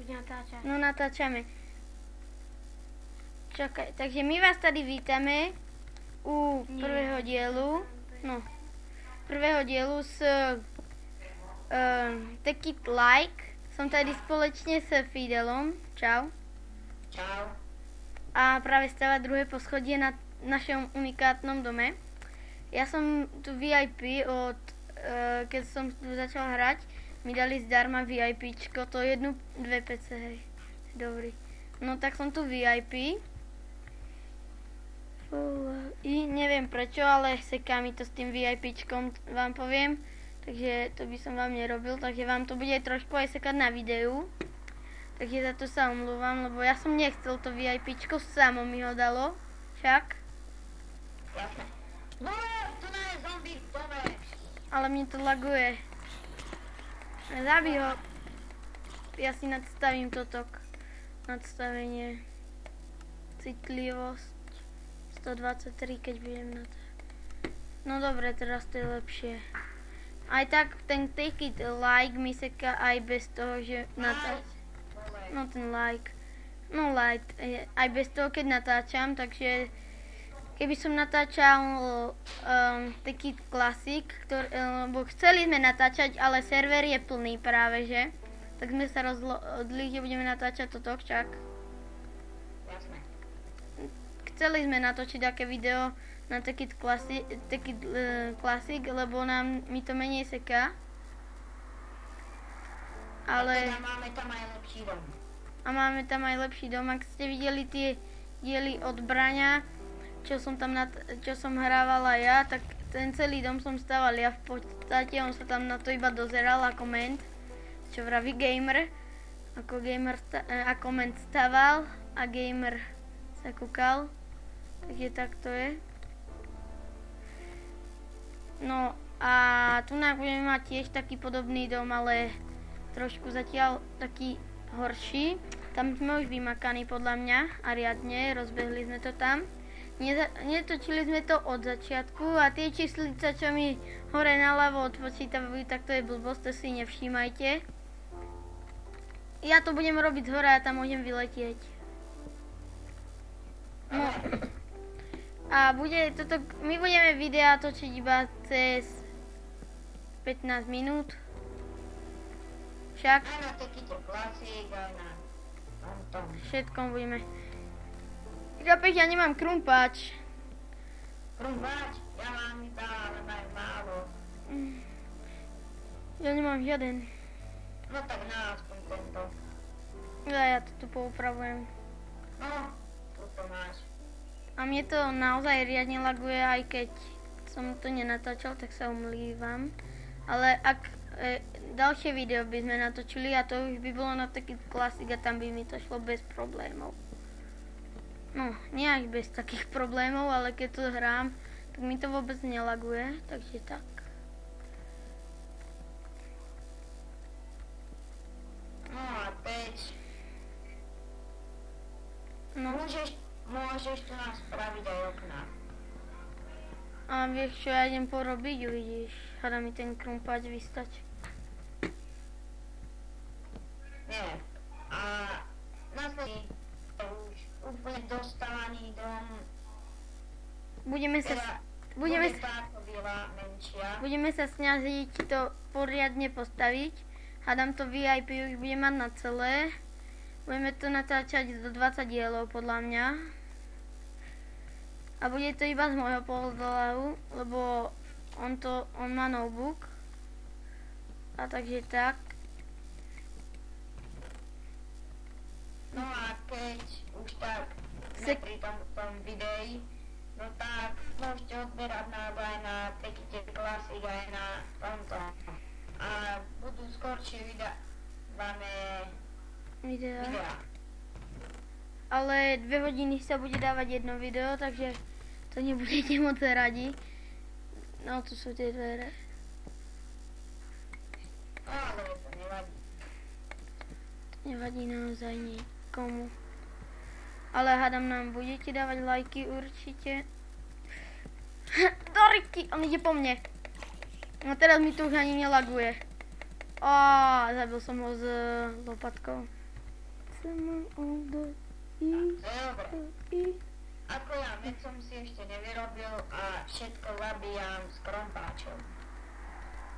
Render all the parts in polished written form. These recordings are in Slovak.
Keď natáčaš. No natáčame. Čakaj, takže my vás tady vítame u prvého dielu. No, prvého dielu s Take It Like. Som tady společne s Fidelom. Čau. Čau. A práve stáva druhé poschodie na našom unikátnom dome. Ja som tu VIP od, keď som tu začal hrať, mi dali zdarma VIPčko, to 1, 2 PC, hej. Dobrý. No tak som tu VIP. I neviem prečo, ale seká mi to s tým VIPčkom, vám poviem. Takže to by som vám nerobil, takže vám to bude trošku aj sekať na videu. Takže za to sa omlúvam, lebo ja som nechcel to VIPčko, samo mi ho dalo. Však. Jasné. Tu na je zombie v dome. Ale mne to laguje. Zabij ho. Ja si nadstavím toto. Nadstavenie. Citlivosť. 123, keď budem na to. No dobre, teraz to je lepšie. Aj tak ten Take It Like mi seká aj bez toho, že natáčam. No ten like. No light. Aj bez toho, keď natáčam, takže keby som natáčal Take It Classic, lebo chceli sme natáčať, ale server je plný práve, že? Tak sme sa rozhodli, že budeme natáčať toto však. Jasné. Chceli sme natočiť také video na Take It Classic, lebo mi to menej seká. Ale... A máme tam aj lepší dom. A máme tam aj lepší dom. Ak ste videli tie diely od Braňa, čo som hrávala ja, tak ten celý dom som staval ja v podstate. On sa tam na to iba dozeral a koment, čo vraví gamer. A koment staval a gamer sa kúkal. Takže tak to je. No a tu budeme mať tiež taký podobný dom, ale trošku zatiaľ taký horší. Tam sme už vymakaní podľa mňa a riadne, rozbehli sme to tam. Netočili sme to od začiatku a tie číslice, čo mi hore naľavo odpočítavajú, tak to je blbosť, to si nevšímajte. Ja to budem robiť z hora a tam môžem vyletieť. No. A my budeme videa točiť iba cez 15 minút. Však. Aj na Take It Classic, aj na tom. Všetkom budeme. Chápeš, ja nemám krumpáč. Krumpáč? Ja mám iba, ale majú málo. Ja nemám žiaden. No tak na aspoň tento. Ja to tu poupravujem. No, toto máš. A mne to naozaj riadne laguje, aj keď som to nenatáčal, tak sa umlívam. Ale ak ďalšie video by sme natočili a to už by bolo na taký klasik a tam by mi to šlo bez problémov. No, nie až bez takých problémov, ale keď to hrám, tak mi to vôbec nelaguje, takže tak. No a teď... No. Môžeš tu nás spraviť aj okna. A vieš čo, ja idem porobiť, uvidíš. Hada mi ten krumpáč vystačí. Nie. A následne už úplne dostávaný dom. Budeme sa snažiť to poriadne postaviť. Hádam to VIP už bude mať na celé. Budeme to natáčať do 20 dielov podľa mňa. A bude to iba z môjho pohľadu, lebo on má notebook. A takže tak. No a keď už tak sme pri tom videi, no tak môžete odberať aj na Take It Classic, aj na tomto. A budú skoršie videa. Ale 2 hodiny sa bude dávať jedno video, takže to nebudete moc radi. No, tu sú tie dvere. Ale to nevadí. To nevadí naozaj nikomu. Ale hádam, nám budete dávať lajky určite. Dorky, on ide po mne. No teraz mi to už ani nelaguje. Zabil som ho s lopatkou. To je dobré. Ako ja, med som si ešte nevyrobil a všetko zabíjam s krompáčom.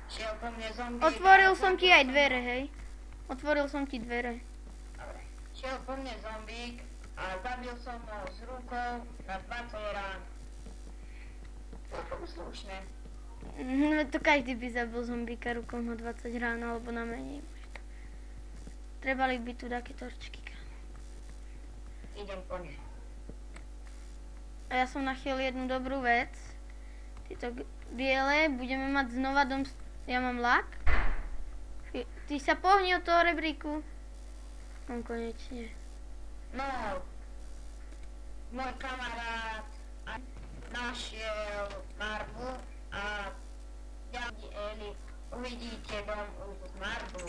Šiel po mne zombík. Otvoril som ti aj dvere, hej. Otvoril som ti dvere. Dobre. Šiel po mne zombík a zabil som ho s rukou na 20 rán. Celkom slušné. No to každý by zabil zombíka rukou na 20 rán alebo na menej. Trebali by tu také torčky. Idem po ne. A ja som našiel jednu dobrú vec. Tieto biele, budeme mať znova dom... Ja mám lak. Ty sa pohni od toho rebríku. No konečne. No, môj kamarát našiel marbu a ďalej Eli, uvidíte dom z marbu.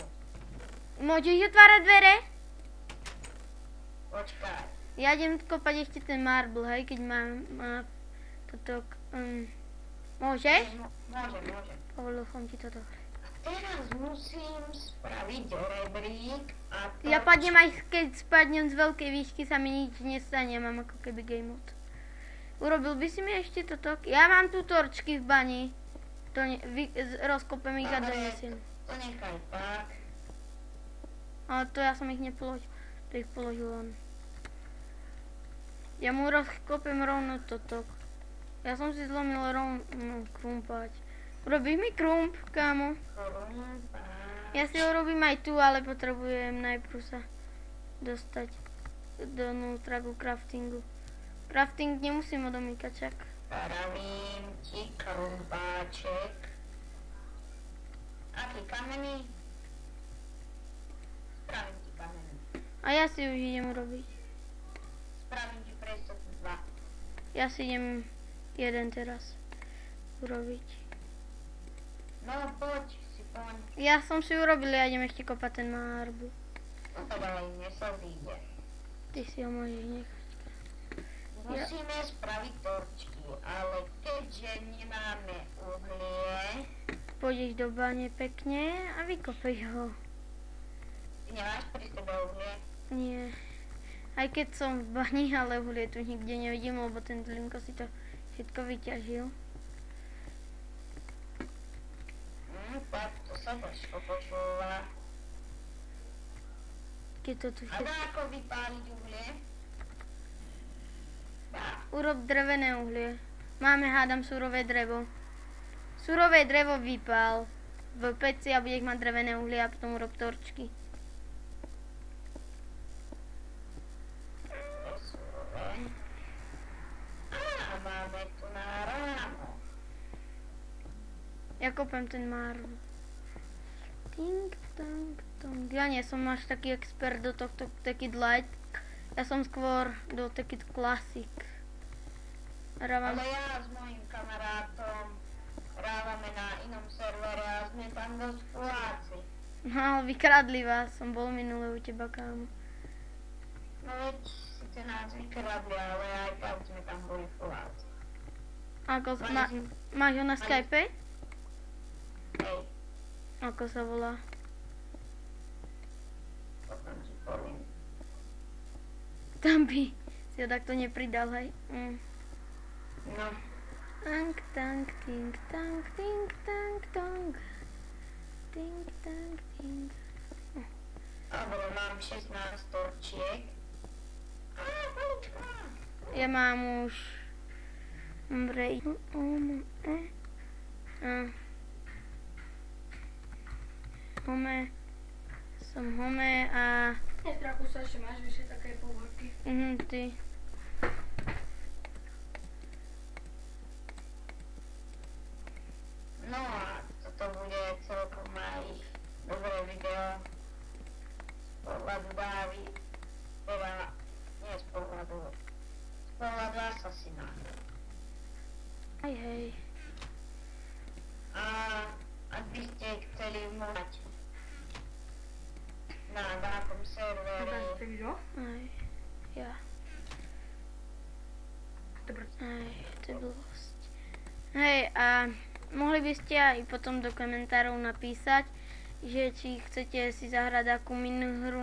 Môžeš otvárať dvere? Počkaj. Ja idem kopať ešte ten marble, hej, keď mám toto... môžeš? Môžem. Povolil som ti to dobre. Teraz musím spraviť rebrík a to... Ja padnem aj keď spadnem z veľkej výšky, sa mi nič nestane, mám ako keby game mode. Urobil by si mi ešte toto? Ja mám tu torčky v bani. To rozkopem ich a donesiem. To nechaj tak. Ale to ja som ich nepoložil. To ich položil on. Ja mu rozkopem rovno toto. Ja som si zlomil rovno krumpáč. Urobíš mi krump, kámo? Ja si ho robím aj tu, ale potrebujem najprv sa dostať donútra ku craftingu. Crafting nemusím odomýkať čak. Spravím ti krumpáček. Aký kamenný? Spravím ti kamenný. A ja si už idem urobiť. Spravím ti presto 2. Ja si idem jeden teraz urobiť. No poď, si poň. Ja som si urobil, ja idem ešte kopať ten marbu. No to ďalej, mne sa vyjde. Ty si ho môžeš nechať. Musíme spraviť torčky, ale keďže nemáme uhlie... Pôjdeš do bane pekne a vykopeš ho. Ty nemáš pri sebe uhlie? Nie. Aj keď som v bani, ale uhlie tu nikde nevidím, lebo ten Linko si to všetko vyťažil. Tak, to sa ťažko počúva. Keď to tu A všetko... dá ako vypáliť uhlie? Dá. Urob drevené uhlie. Máme, hádam, surové drevo. Surové drevo vypál v peci a budeš mať drevené uhlie a potom urob torčky. Máme tu na ráno. Ja kopem ten marbu. Ting, tang, tong. Ja nie som až taký expert do tohto Take It Light. Ja som skôr do Take It Classic. Ale ja s mojím kamarátom hrávame na inom servere a sme tam dosť fuláci. No ale vykradli vás, som bol minule u teba, kámo. No veď síce nás vykradli, ale aj tak sme tam boli fuláci. Ako, máš ho na Skype? Hej, Ako sa volá? potom ti poviem. Tam by si ho takto nepridal, hej? No, Tang, tang, ting, tang, ting, tang, tong. Ting, tang, ting. dobre, mám 16 torčiek. Á, polička. Ja mám už... Dobre. Home. Som home a... Strachu sa ešte máš vyššie také povorky. Ty. No a toto bude celkom aj dobré video z pohľadu Dávy, teda nie z pohľadu Assassina. Aj hej. A ak by ste chceli mať na nejakom serveri, Ukážete video? Aj. Ja. Dobre. Aj, to je blbosť. Hej, a mohli by ste aj potom do komentárov napísať, že či chcete si zahrať akú minihru